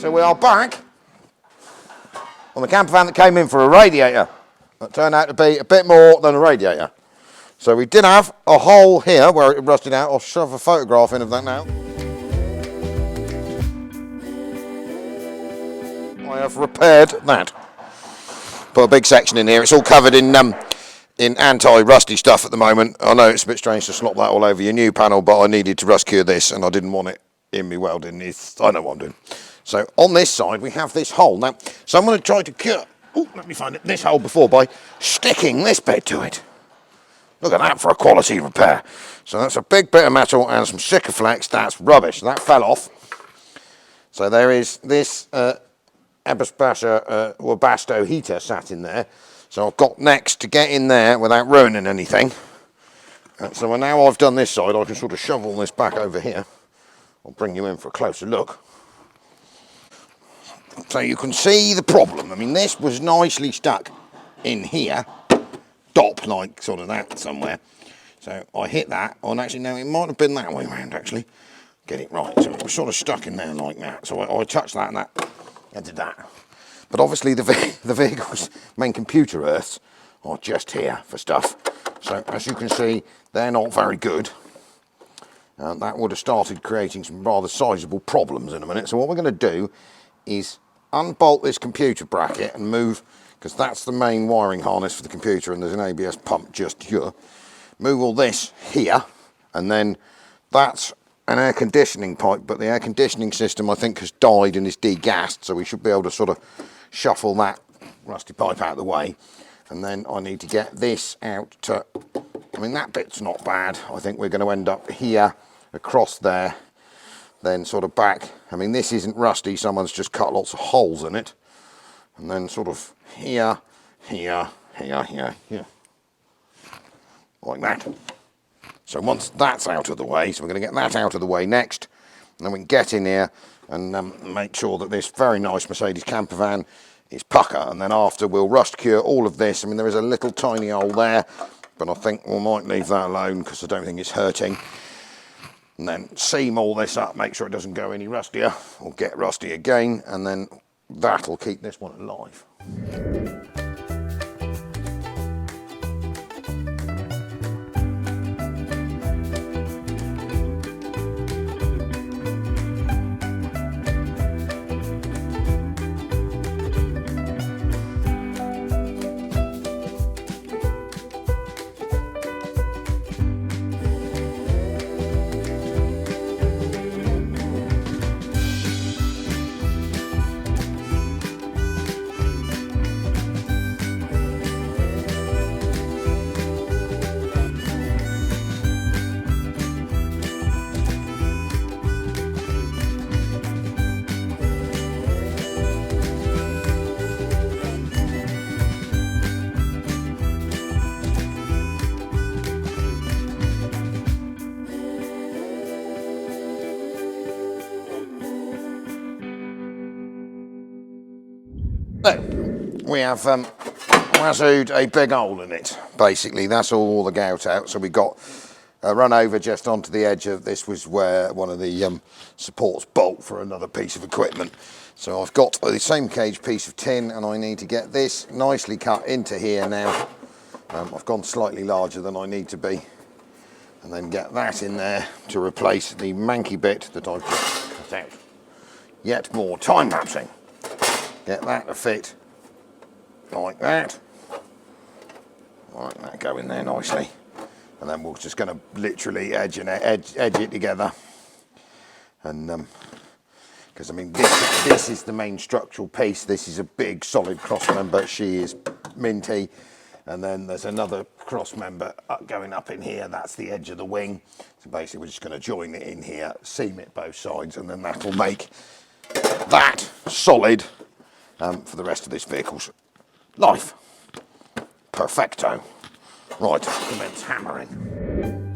So we are back on the camper van that came in for a radiator. That turned out to be a bit more than a radiator. So we did have a hole here where it rusted out. I'll shove a photograph in of that now. I have repaired that. Put a big section in here. It's all covered in anti-rusty stuff at the moment. I know it's a bit strange to slop that all over your new panel, but I needed to rust cure this and I didn't want it in me welding. I know what I'm doing. So on this side we have this hole. Now, so I'm going to try to cure, let me find this hole before by sticking this bit to it. Look at that for a quality repair. So that's a big bit of metal and some Sikaflex. That's rubbish. That fell off. So there is this Webasto heater sat in there. So I've got next to get in there without ruining anything. So now I've done this side, I can sort of shovel this back over here. I'll bring you in for a closer look. So you can see the problem. I mean, this was nicely stuck in here, dop like sort of that somewhere. So I hit that, and actually no, it might have been that way around actually. Get it right, so it was sort of stuck in there like that. So I touched that and I did that. But obviously the vehicle's main computer earths are just here for stuff. So as you can see, they're not very good. That would have started creating some rather sizable problems in a minute. So what we're going to do is unbolt this computer bracket and move, because that's the main wiring harness for the computer and there's an ABS pump just here. Move all this here, and then that's an air conditioning pipe, but the air conditioning system I think has died and is degassed, so we should be able to sort of shuffle that rusty pipe out of the way. And then I need to get this out to, I mean that bit's not bad. I think we're going to end up here, across there, then sort of back. I mean this isn't rusty, someone's just cut lots of holes in it. And then sort of here, here, here, here, here. Like that. So once that's out of the way, so we're going to get that out of the way next, and then we can get in here and make sure that this very nice Mercedes Campervan is pucker, and then after we'll rust cure all of this. I mean there is a little tiny hole there, but I think we might leave that alone because I don't think it's hurting. And then seam all this up, make sure it doesn't go any rustier or get rusty again, and then that'll keep this one alive. So, we have wazooed a big hole in it, basically. That's all the gout out. So we got a run over just onto the edge of this, was where one of the supports bolt for another piece of equipment. So I've got the same cage piece of tin, and I need to get this nicely cut into here now. I've gone slightly larger than I need to be. And then get that in there to replace the manky bit that I've just cut out. Yet more time-lapsing. Get that to fit like that. Like that, go in there nicely. And then we're just going to literally edge it together. And because I mean this is the main structural piece. This is a big solid cross member. She is minty. And then there's another cross member going up in here. That's the edge of the wing. So basically we're just going to join it in here, seam it both sides, and then that'll make that solid for the rest of this vehicle's life. Perfecto. Right, commence hammering.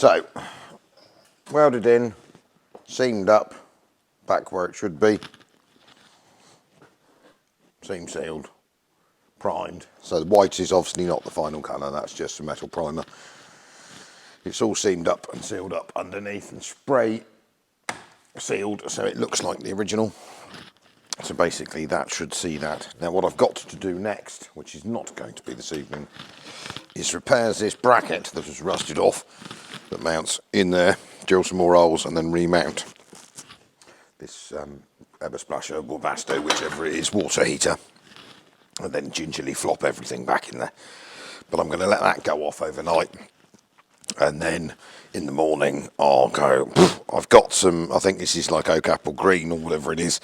So, welded in, seamed up, back where it should be, seam sealed, primed. So the white is obviously not the final colour, that's just a metal primer. It's all seamed up and sealed up underneath and spray sealed so it looks like the original. So basically that should see that. Now what I've got to do next, which is not going to be this evening, is repairs this bracket that was rusted off that mounts in there, drill some more holes and then remount this Ebersplasher or Vasto, whichever it is, water heater, and then gingerly flop everything back in there. But I'm going to let that go off overnight, and then in the morning I'll go, I've got some, I think this is like oak apple green or whatever it is.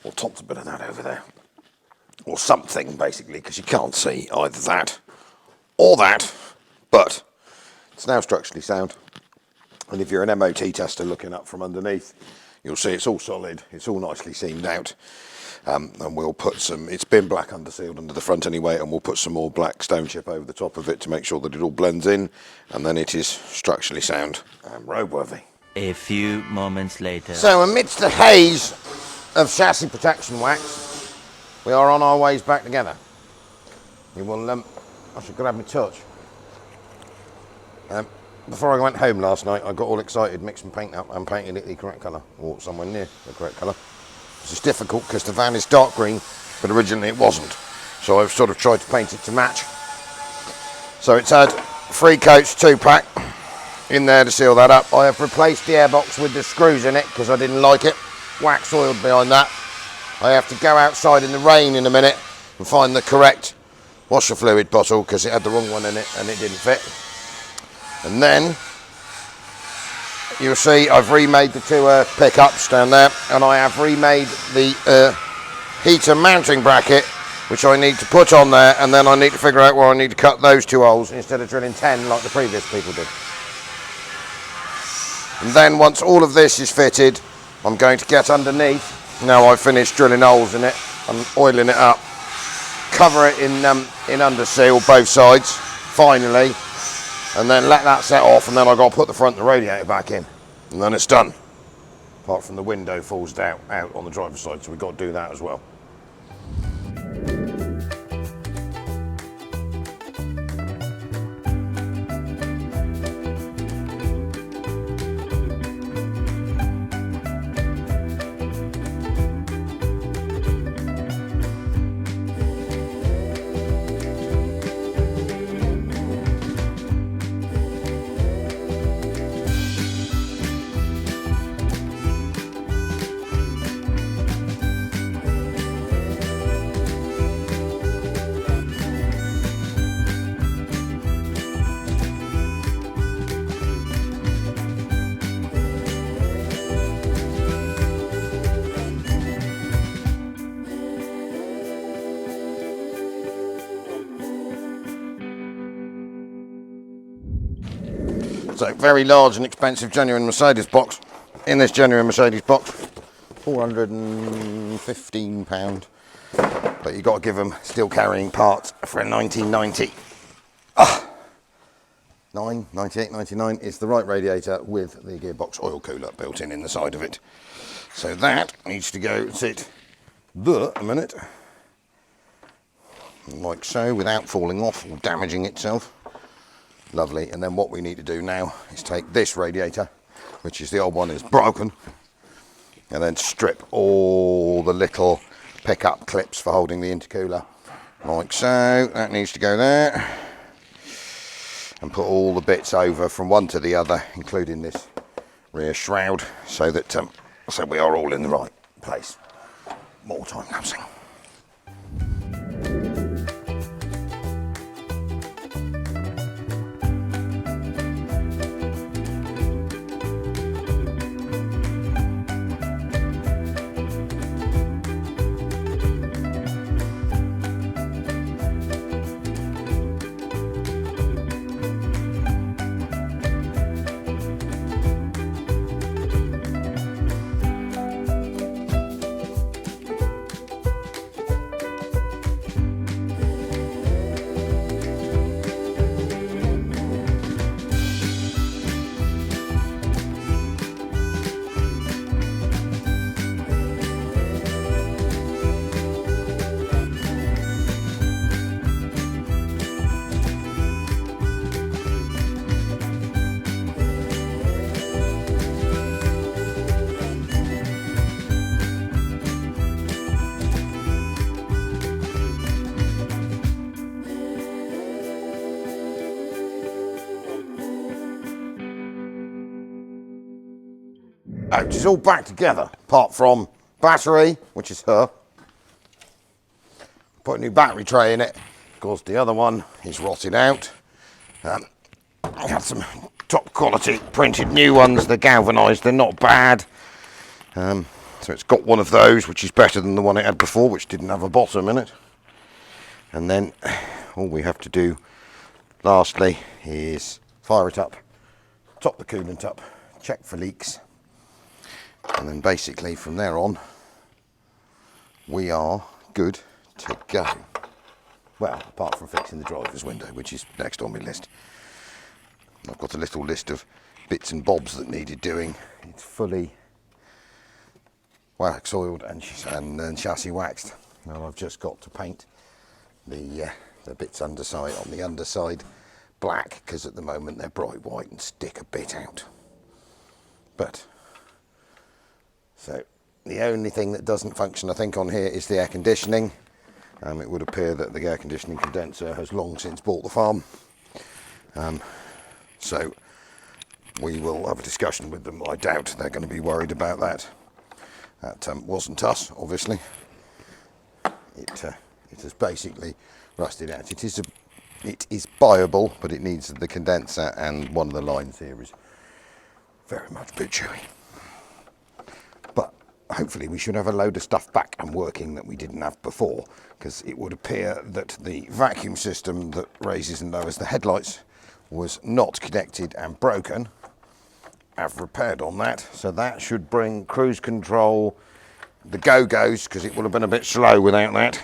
We'll top a bit of that over there, or something basically, because you can't see either that or that, but it's now structurally sound. And if you're an MOT tester looking up from underneath, you'll see it's all solid, it's all nicely seamed out. And we'll put some, it's been black undersealed under the front anyway, and we'll put some more black stone chip over the top of it to make sure that it all blends in, and then it is structurally sound and roadworthy. A few moments later. So amidst the haze of chassis protection wax, we are on our ways back together. You will, I should grab my torch. Before I went home last night, I got all excited, mixed some paint up and painted it the correct colour, or somewhere near the correct colour. It's difficult because the van is dark green, but originally it wasn't. So I've sort of tried to paint it to match. So it's had 3 coats, 2-pack in there to seal that up. I have replaced the airbox with the screws in it because I didn't like it. Wax oiled behind that. I have to go outside in the rain in a minute and find the correct washer fluid bottle because it had the wrong one in it and it didn't fit. And then you'll see I've remade the 2 pickups down there, and I have remade the heater mounting bracket, which I need to put on there, and then I need to figure out where I need to cut those 2 holes instead of drilling 10 like the previous people did. And then once all of this is fitted, I'm going to get underneath, now I've finished drilling holes in it and oiling it up, cover it in underseal both sides, finally, and then let that set off, and then I've got to put the front of the radiator back in, and then it's done. Apart from the window falls out on the driver's side, so we've got to do that as well. So very large and expensive genuine Mercedes box. In this genuine Mercedes box, £415. But you've got to give them still carrying parts for a 1990. 98, 99 is the right radiator with the gearbox oil cooler built in the side of it. So that needs to go sit there a minute, like so, without falling off or damaging itself. Lovely. And then what we need to do now is take this radiator, which is the old one, is broken, and then strip all the little pickup clips for holding the intercooler, like so. That needs to go there, and put all the bits over from one to the other, including this rear shroud, so that so we are all in the right place. More time lapsing. out. It's all back together, apart from battery, which is her. Put a new battery tray in it. Of course, the other one is rotted out. I have some top quality printed new ones. They're galvanised. They're not bad. So it's got one of those, which is better than the one it had before, which didn't have a bottom in it. And then all we have to do, lastly, is fire it up, top the coolant up, check for leaks, and then basically from there on, we are good to go. Well, apart from fixing the driver's window, which is next on my list. I've got a little list of bits and bobs that needed doing. It's fully wax oiled and chassis waxed. Now I've just got to paint the bits on the underside black, because at the moment they're bright white and stick a bit out. But so the only thing that doesn't function, I think, on here is the air conditioning. It would appear that the air conditioning condenser has long since bought the farm. So we will have a discussion with them. I doubt they're going to be worried about that. That wasn't us, obviously. It has basically rusted out. It is buyable, but it needs the condenser, and one of the lines here is very much a bit chewy. But hopefully we should have a load of stuff back and working that we didn't have before, because it would appear that the vacuum system that raises and lowers the headlights was not connected and broken. I've repaired on that, so that should bring cruise control, the go-go's, because it would have been a bit slow without that.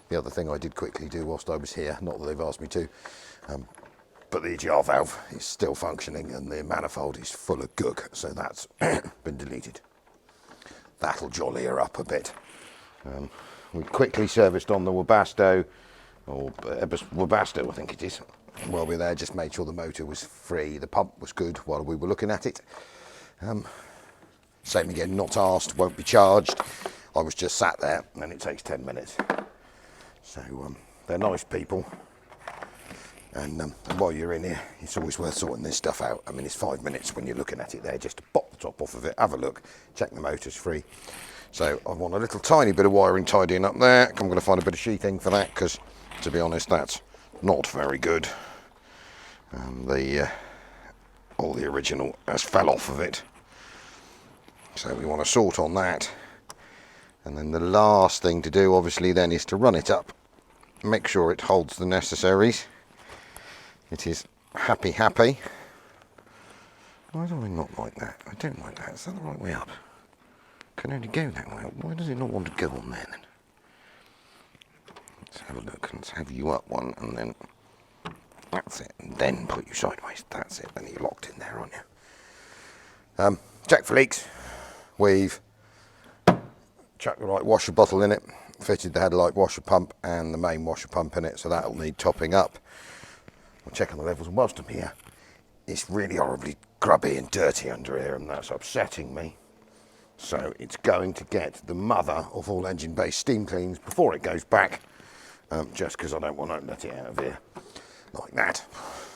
The other thing I did quickly do whilst I was here, not that they've asked me to, but the EGR valve is still functioning and the manifold is full of gook, so that's been deleted. That'll jolly her up a bit. We quickly serviced on the Webasto, or Webasto I think it is. While we were there, just made sure the motor was free, the pump was good while we were looking at it. Same again, not asked, won't be charged. I was just sat there and it takes 10 minutes. So they're nice people. And while you're in here, it's always worth sorting this stuff out. I mean, it's 5 minutes when you're looking at it there, just to pop the top off of it, have a look, check the motor's free. So I want a little tiny bit of wiring tidying up there. I'm going to find a bit of sheathing for that, because to be honest, that's not very good. All the original has fell off of it, so we want to sort on that. And then the last thing to do, obviously, then is to run it up, make sure it holds the necessaries. It is happy. Why do I not like that? I don't like that. Is that the right way up? Can only go that way. Why does it not want to go on there then? Let's have a look. Let's have you up one, and then that's it. And then put you sideways. That's it. Then you're locked in there, aren't you? Check for leaks. We've chucked the right washer bottle in it. Fitted the headlight washer pump and the main washer pump in it, so that'll need topping up. We'll check on the levels, and whilst I'm here, it's really horribly grubby and dirty under here, and that's upsetting me. So it's going to get the mother of all engine-based steam cleans before it goes back, just because I don't want to let it out of here like that.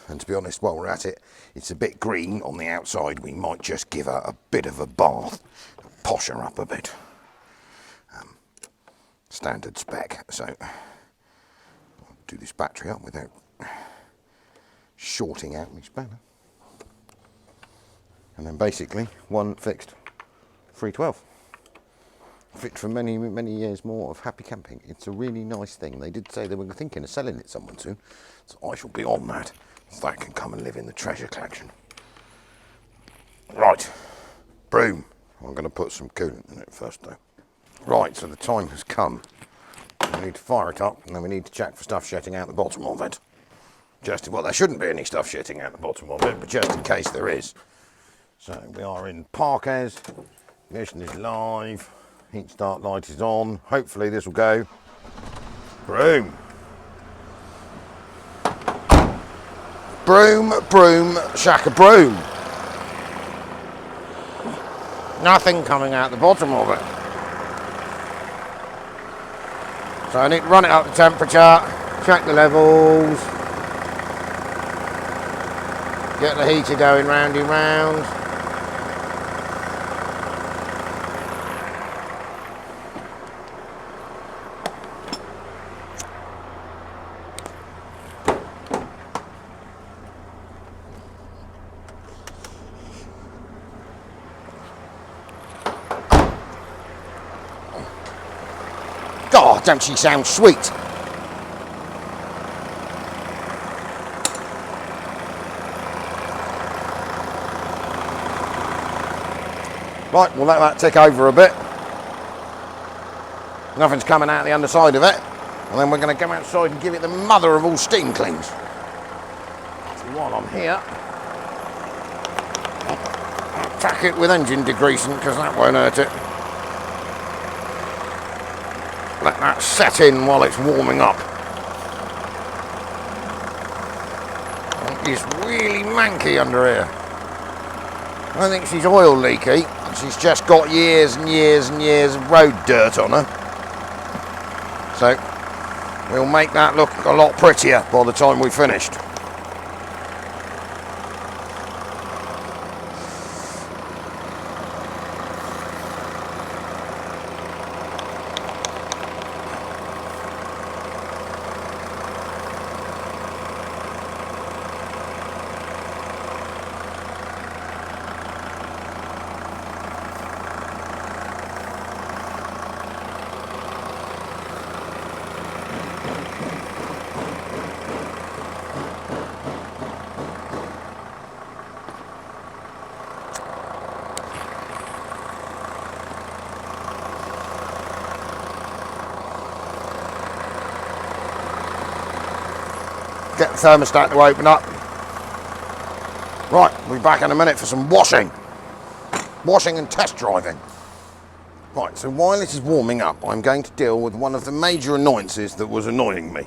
And to be honest, while we're at it, it's a bit green on the outside. We might just give her a bit of a bath, posh her up a bit. Standard spec. So I'll do this battery up without shorting out my spanner. And then basically one fixed 312. Fit for many years more of happy camping. It's a really nice thing. They did say they were thinking of selling it someone soon, so I shall be on that, so that can come and live in the treasure collection. Right, broom. I'm going to put some coolant in it first though. Right, so the time has come. We need to fire it up, and then we need to check for stuff shitting out the bottom of it. Well, there shouldn't be any stuff shitting out the bottom of it, but just in case there is. So we are in Parkes. Ignition is live. Heat start light is on. Hopefully this will go. Broom. Broom, broom, shaka broom. Nothing coming out the bottom of it. So I need to run it up to temperature, check the levels, get the heater going round and round. Oh, don't she sound sweet? Right, we'll let that tick over a bit. Nothing's coming out the underside of it. And then we're going to go outside and give it the mother of all steam cleans. So while I'm here, I'll tack it with engine degreasant because that won't hurt it. Let that set in while it's warming up. It's really manky under here. I think she's oil leaky. She's just got years and years and years of road dirt on her. So we'll make that look a lot prettier by the time we've finished. Get the thermostat to open up. Right, we'll be back in a minute for some washing. Washing and test driving. Right, so while this is warming up, I'm going to deal with one of the major annoyances that was annoying me.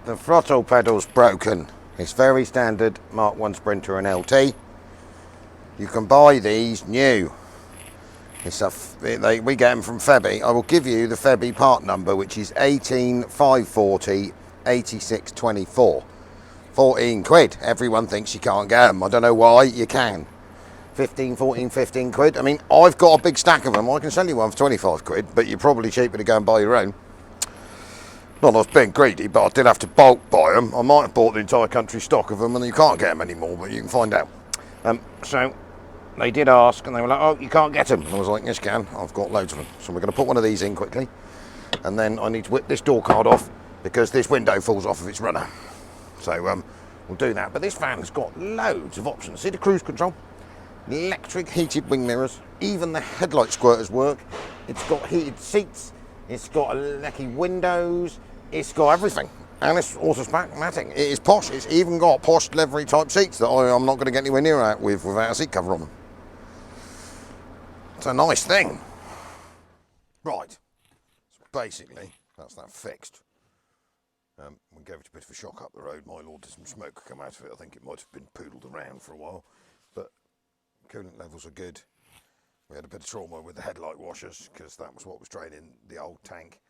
The throttle pedal's broken. It's very standard Mark 1 Sprinter and LT. You can buy these new. We get them from Febby. I will give you the Febby part number, which is 18540 8624. 14 quid. Everyone thinks you can't get them. I don't know why. You can. 15 quid. I mean, I've got a big stack of them. I can sell you one for 25 quid, but you're probably cheaper to go and buy your own. Not that I was being greedy, but I did have to bulk buy them. I might have bought the entire country stock of them, and you can't get them anymore, but you can find out. So they did ask, and they were like, oh, you can't get them. And I was like, yes, you can. I've got loads of them. So we're going to put one of these in quickly, and then I need to whip this door card off because this window falls off of its runner. So we'll do that. But this van has got loads of options. See the cruise control? Electric heated wing mirrors. Even the headlight squirters work. It's got heated seats. It's got electric windows. It's got everything. And it's automatic. It is posh. It's even got posh livery type seats that I'm not going to get anywhere near out with without a seat cover on them. It's a nice thing. Right. So basically, that's that fixed. We gave it a bit of a shock up the road. My lord, did some smoke come out of it. I think it might have been poodled around for a while. But coolant levels are good. We had a bit of trauma with the headlight washers because that was what was draining the old tank.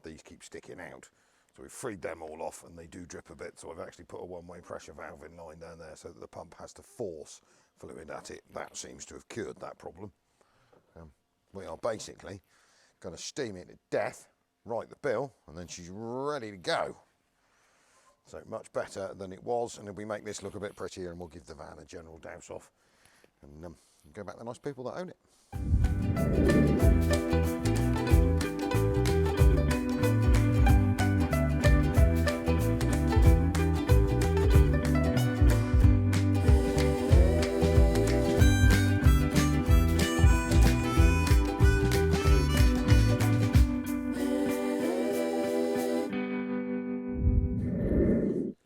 These keep sticking out. So we've freed them all off and they do drip a bit. So I've actually put a one-way pressure valve in line down there so that the pump has to force fluid at it. That seems to have cured that problem. We are basically going to steam it to death, write the bill, and then she's ready to go. So much better than it was, and if we make this look a bit prettier, and we'll give the van a general douse off, and go back to the nice people that own it.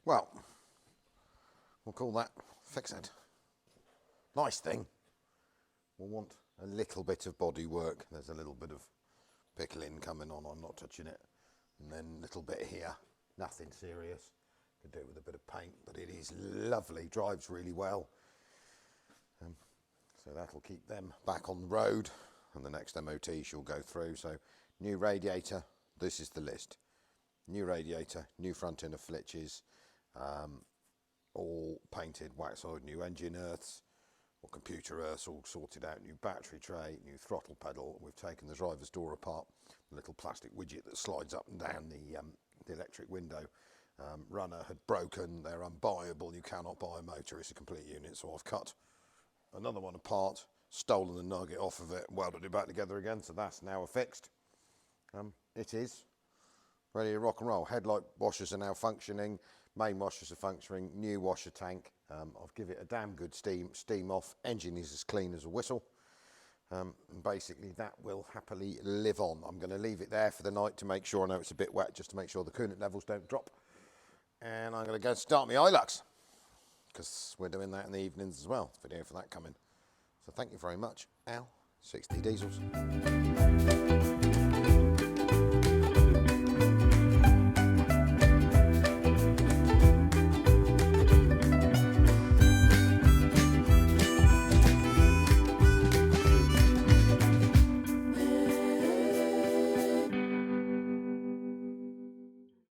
Well, we'll call that fixed. Nice thing. We'll want a little bit of body work. There's a little bit of pickling coming on. I'm not touching it. And then a little bit here. Nothing serious. Could do it with a bit of paint, but it is lovely. Drives really well. So that'll keep them back on the road. And the next MOT she'll go through. So new radiator. This is the list. New radiator, new front inner flitches. All painted, waxoid, new engine earths, or computer earths all sorted out, new battery tray, new throttle pedal. We've taken the driver's door apart, the little plastic widget that slides up and down the electric window. Runner had broken, they're unbuyable, you cannot buy a motor, it's a complete unit, so I've cut another one apart, stolen the nugget off of it, welded it back together again, so that's now fixed. It is ready to rock and roll. Headlight washers are now functioning, main washers are functioning, new washer tank. I've given it a damn good steam off, engine is as clean as a whistle. And basically that will happily live on. I'm going to leave it there for the night to make sure, I know it's a bit wet, just to make sure the coolant levels don't drop. And I'm going to go start my Hilux, because we're doing that in the evenings as well. Video for that coming. So thank you very much, Al, 60 Diesels.